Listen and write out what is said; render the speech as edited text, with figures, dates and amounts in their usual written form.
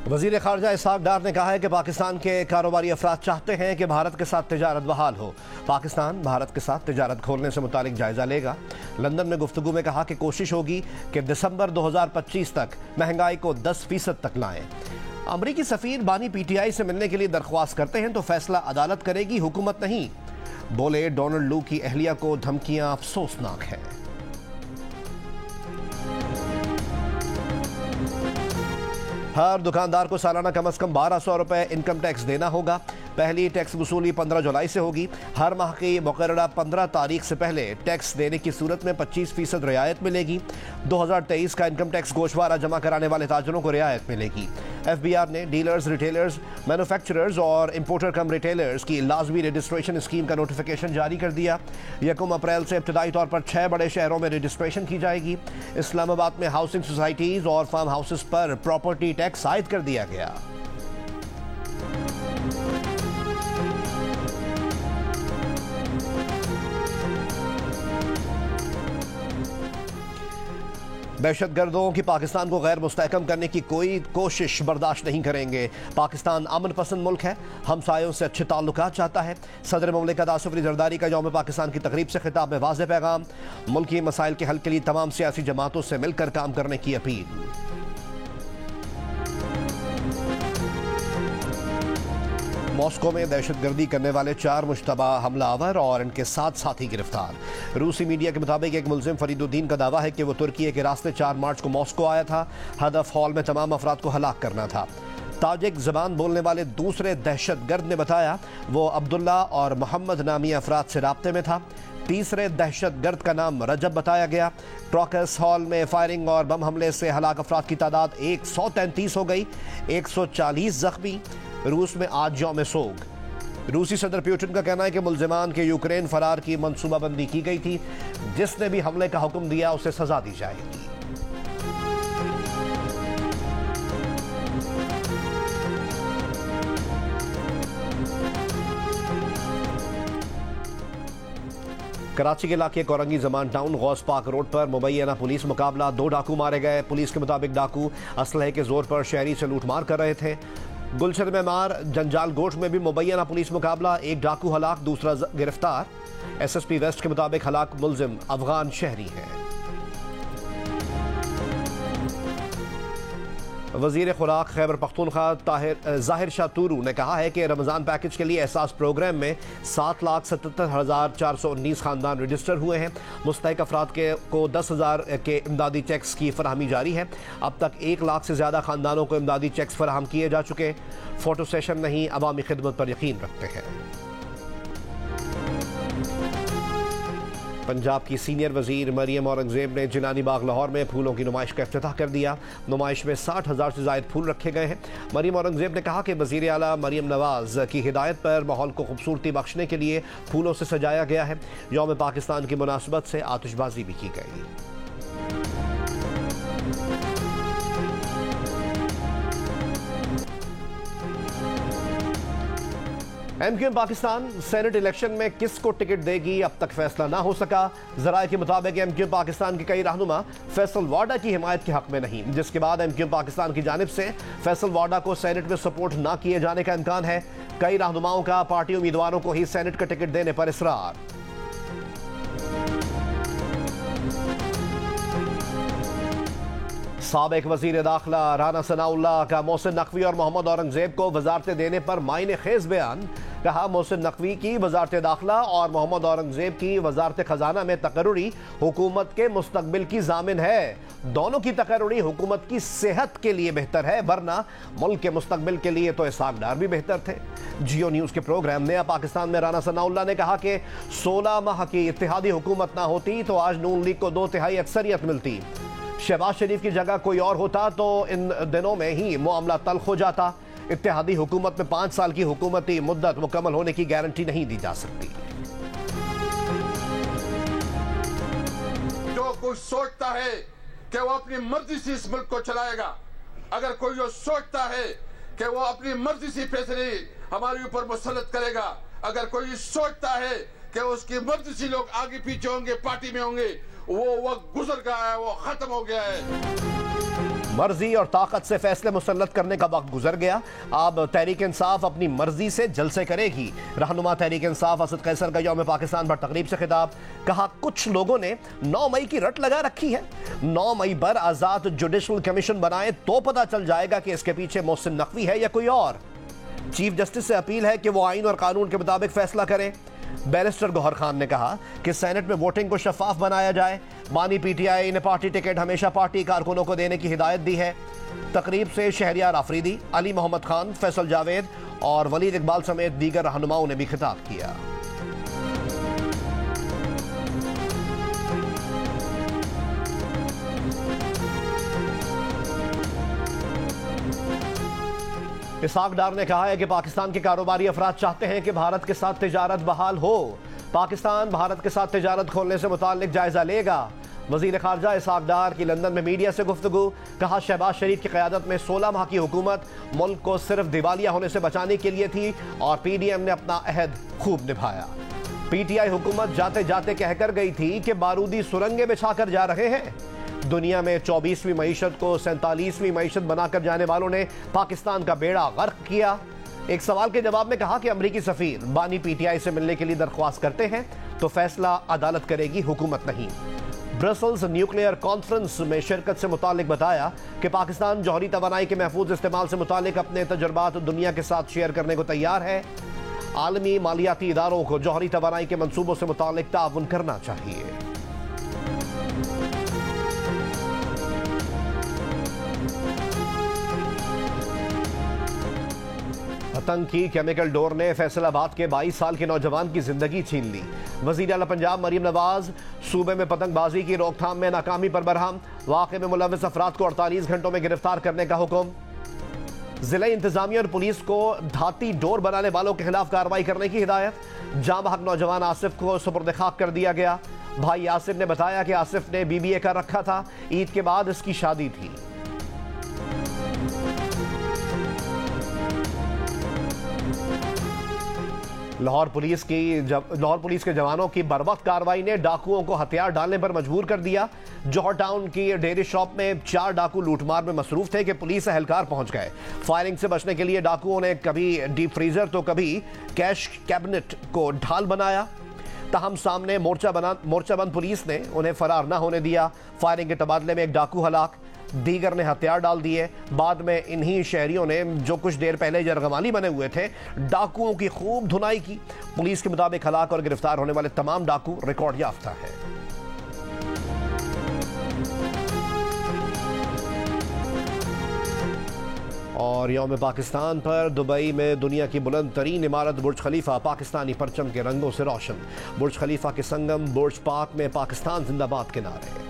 वज़ीर ख़ारजा इसहाक़ डार ने कहा है कि पाकिस्तान के कारोबारी अफराद चाहते हैं कि भारत के साथ तिजारत बहाल हो। पाकिस्तान भारत के साथ तिजारत खोलने से मुतालिक जायज़ा लेगा। लंदन में गुफ्तगू में कहा कि कोशिश होगी कि दिसंबर 2025 तक महंगाई को 10% तक लाएं। अमरीकी सफ़ीर बानी PTI से मिलने के लिए दरख्वास्त करते हैं तो फैसला अदालत करेगी, हुकूमत नहीं। बोले डोनाल्ड लू की अहलिया को धमकियां अफसोसनाक है। हर दुकानदार को सालाना कम अज़ कम 1200 रुपये इनकम टैक्स देना होगा। पहली टैक्स वसूली 15 जुलाई से होगी। हर माह की मुकर्ररा 15 तारीख से पहले टैक्स देने की सूरत में 25% रियायत मिलेगी। 2023 का इनकम टैक्स गोशवारा जमा कराने वाले ताजरों को रियायत मिलेगी। FBR ने डीलर्स, रिटेलर्स, मैन्युफैक्चरर्स और इंपोर्टर कम रिटेलर्स की लाजमी रजिस्ट्रेशन स्कीम का नोटिफिकेशन जारी कर दिया। 1 अप्रैल से इब्तदाई तौर पर 6 बड़े शहरों में रजिस्ट्रेशन की जाएगी। इस्लामाबाद में हाउसिंग सोसाइटीज़ और फार्म हाउसेस पर प्रॉपर्टी टैक्स आयद कर दिया गया। दहशतगर्दों की पाकिस्तान को गैर मुस्तहकम करने की कोई कोशिश बर्दाश्त नहीं करेंगे। पाकिस्तान अमन पसंद मुल्क है, हमसायों से अच्छे ताल्लुकात चाहता है। सदर मुमलिकत आसिफ अली जरदारी का यौम पाकिस्तान की तकरीब से खिताब में वाज़ेह पैगाम। मुल्की मसाइल के हल के लिए तमाम सियासी जमातों से मिलकर काम करने की अपील। मॉस्को में दहशतगर्दी करने वाले 4 मुश्तबा हमलावर और इनके 7 साथी गिरफ्तार। रूसी मीडिया के मुताबिक एक मुल्जिम फरीदुद्दीन का दावा है कि वो तुर्की के रास्ते 4 मार्च को मॉस्को आया था। हदफ हॉल में तमाम अफराद को हलाक करना था। ताजिक ज़बान बोलने वाले दूसरे दहशतगर्द ने बताया वो अब्दुल्ला और मोहम्मद नामी अफराद से राब्ते में था। तीसरे दहशतगर्द का नाम रजब बताया गया। क्रॉकस हॉल में फायरिंग और बम हमले से हलाक अफराद की तादाद 133 हो गई, 140 जख्मी। रूस में आज यौम सोग। रूसी सदर पुतिन का कहना है कि मुल्जिमान के यूक्रेन फरार की मनसूबाबंदी की गई थी। जिसने भी हमले का हुक्म दिया उसे सजा दी जाएगी। कराची के इलाके Korangi Zaman town Ghaus park road पर मुबैना पुलिस मुकाबला। 2 डाकू मारे गए। पुलिस के मुताबिक डाकू असलहे के जोर पर शहरी से लूटमार कर रहे थे। गुलशन में मार जंजाल गोश में भी मुबैना पुलिस मुकाबला। 1 डाकू हलाक, दूसरा गिरफ्तार। SSP वेस्ट के मुताबिक हलाक मुल्जिम अफगान शहरी है। वज़ीर खुराक खैबर पख्तूनख्वा ज़ाहिर शाह तूरू ने कहा है कि रमज़ान पैकेज के लिए एहसास प्रोग्राम में 7,77,419 खानदान रजिस्टर हुए हैं। मुस्तहिक अफराद को 10,000 के इमदादी चेक्स की फराहमी जारी है। अब तक 1 लाख से ज़्यादा खानदानों को इमदादी चेक्स फराहम किए जा चुके। फ़ोटो सेशन नहीं, अवामी खिदमत पर यकीन रखते हैं। पंजाब की सीनियर वजीर मरियम औरंगजेब ने जिनानी बाग लाहौर में फूलों की नुमाइश का इफ्तिताह कर दिया। नुमाइश में 60,000 से ज़ायद फूल रखे गए हैं। मरियम औरंगजेब ने कहा कि वज़ीर आला मरियम नवाज की हिदायत पर माहौल को खूबसूरती बख्शने के लिए फूलों से सजाया गया है। यौम पाकिस्तान की मुनासबत से आतिशबाजी भी की गई। MQM पाकिस्तान सेनेट इलेक्शन में किसको टिकट देगी अब तक फैसला ना हो सका। जराये के मुताबिक MQM पाकिस्तान के कई रहनुमा फैसल वाडा की हिमायत के हक में नहीं, जिसके बाद MQM पाकिस्तान की जानिब से फैसल वाडा को सेनेट में सपोर्ट ना किए जाने का इम्कान है। कई रहनुमाओं का पार्टी उम्मीदवारों को ही सेनेट का टिकट देने पर इसरार। साबिक वजीर दाखिला राना सनाउल्लाह का मोहसिन नकवी और मोहम्मद औरंगजेब को वजारतें देने पर मायने खेज बयान। कहा मोहसिन नकवी की वजारत दाखिला और मोहम्मद औरंगजेब की वजारत खजाना में तकर्रुरी हुकूमत के मुस्तकबिल की जामिन है। दोनों की तकर्रुरी हुकूमत की सेहत के लिए बेहतर है, वरना मुल्क के मुस्तकबिल के लिए तो इसहाक डार भी बेहतर थे। जियो न्यूज़ के प्रोग्राम नया पाकिस्तान में राना सनाउल्लाह ने कहा कि 16 माह की इत्तेहादी हुकूमत ना होती तो आज नून लीग को 2/3 अक्सरियत मिलती। शहबाज शरीफ की जगह कोई और होता तो इन दिनों में ही मामला तल्ख हो जाता। इत्तेहादी हुकूमत में 5 साल की हुकूमती मुद्दत मुकम्मल होने की गारंटी नहीं दी जा सकती। जो कोई सोचता है कि वो अपनी मर्जी से इस मुल्क को चलाएगा, अगर कोई जो सोचता है कि वो अपनी मर्जी से फैसले हमारे ऊपर मुसल्लत करेगा, अगर कोई सोचता है कि उसकी मर्जी से लोग आगे पीछे होंगे, पार्टी में होंगे, वो वक्त गुजर गया है, वो खत्म हो गया है। मर्जी और ताकत से फैसले मुसल्लत करने का वक्त गुजर गया। अब तहरीक इंसाफ अपनी मर्जी से जलसे करेगी। रहनुमा तहरीक इंसाफ असद कैसर का यौम पाकिस्तान पर तकरीब से खिताब। कहा, कुछ लोगों ने 9 मई की रट लगा रखी है। 9 मई पर आजाद जुडिशल कमीशन बनाए तो पता चल जाएगा कि इसके पीछे मोहसिन नकवी है या कोई और। चीफ जस्टिस से अपील है कि वो आइन और कानून के मुताबिक फैसला करें। बैरिस्टर गौहर खान ने कहा कि सेनेट में वोटिंग को शफाफ बनाया जाए। बानी पीटीआई ने पार्टी टिकट हमेशा पार्टी कारकुनों को देने की हिदायत दी है। तकरीब से शहरियार आफरीदी, अली मोहम्मद खान, फैसल जावेद और वलीद इकबाल समेत दीगर रहनुमाओं ने भी खिताब किया। इसाक डार ने कहा है कि पाकिस्तान के कारोबारी अफराद चाहते हैं कि भारत के साथ तिजारत बहाल हो। पाकिस्तान भारत के साथ तिजारत खोलने से मुताल्लिक जायजा लेगा। वजीर खारजा इसाक डार की लंदन में मीडिया से गुफ्तगू। कहा, शहबाज शरीफ की क़यादत में 16 माह की हुकूमत मुल्क को सिर्फ दिवालिया होने से बचाने के लिए थी और PDM ने अपना अहद खूब निभाया। PTI हुकूमत जाते जाते कहकर गई थी कि बारूदी सुरंगें बिछाकर जा रहे हैं। दुनिया में 24वीं मईशत को 47वीं मईशत बनाकर जाने वालों ने पाकिस्तान का बेड़ा गर्क किया। एक सवाल के जवाब में कहा कि अमरीकी सफीर बानी PTI से मिलने के लिए दरख्वास्त करते हैं तो फैसला अदालत करेगी, हुकूमत नहीं। ब्रसल्स न्यूक्लियर कॉन्फ्रेंस में शिरकत से मुतालिक बताया कि पाकिस्तान जौहरी तवानाई के महफूज इस्तेमाल से मुतालिक अपने तजुर्बात दुनिया के साथ शेयर करने को तैयार है। आलमी मालियाती इदारों को जौहरी तवानाई के मंसूबों से मुतालिक ताउन करना चाहिए। आतंकी केमिकल डोर ने फैसलाबाद के 22 साल के नौजवान की जिंदगी छीन ली। वजीर आला पंजाब मरीम नवाज सूबे में पतंगबाजी की रोकथाम में नाकामी पर बरहम। वाक़े में मुलव्विस अफराद को 48 घंटों में गिरफ्तार करने का हुक्म। जिला इंतजामिया और पुलिस को धाती डोर बनाने वालों के खिलाफ कार्रवाई करने की हिदायत। जाँ बहक नौजवान आसिफ को सुपुर्द खाक कर दिया गया। भाई आसिफ ने बताया कि आसिफ ने BBA कर रखा था, ईद के बाद इसकी शादी थी। लाहौर पुलिस के जवानों की बर्वक्त कार्रवाई ने डाकुओं को हथियार डालने पर मजबूर कर दिया। जौहर टाउन की डेयरी शॉप में 4 डाकू लूटमार में मसरूफ थे कि पुलिस एहलकार पहुंच गए। फायरिंग से बचने के लिए डाकुओं ने कभी डीप फ्रीजर तो कभी कैश कैबिनेट को ढाल बनाया। तहम सामने मोर्चाबंद पुलिस ने उन्हें फरार न होने दिया। फायरिंग के तबादले में एक डाकू हलाक, दीगर ने हथियार डाल दिए। बाद में इन्हीं शहरियों ने, जो कुछ देर पहले यरगमाली बने हुए थे, डाकुओं की खूब धुनाई की। पुलिस के मुताबिक हलाक और गिरफ्तार होने वाले तमाम डाकू रिकॉर्ड याफ्ता है। और यौम पाकिस्तान पर दुबई में दुनिया की बुलंद तरीन इमारत बुर्ज खलीफा पाकिस्तानी परचम के रंगों से रोशन। बुर्ज खलीफा के संगम बुर्ज पाक में पाकिस्तान जिंदाबाद के नारे।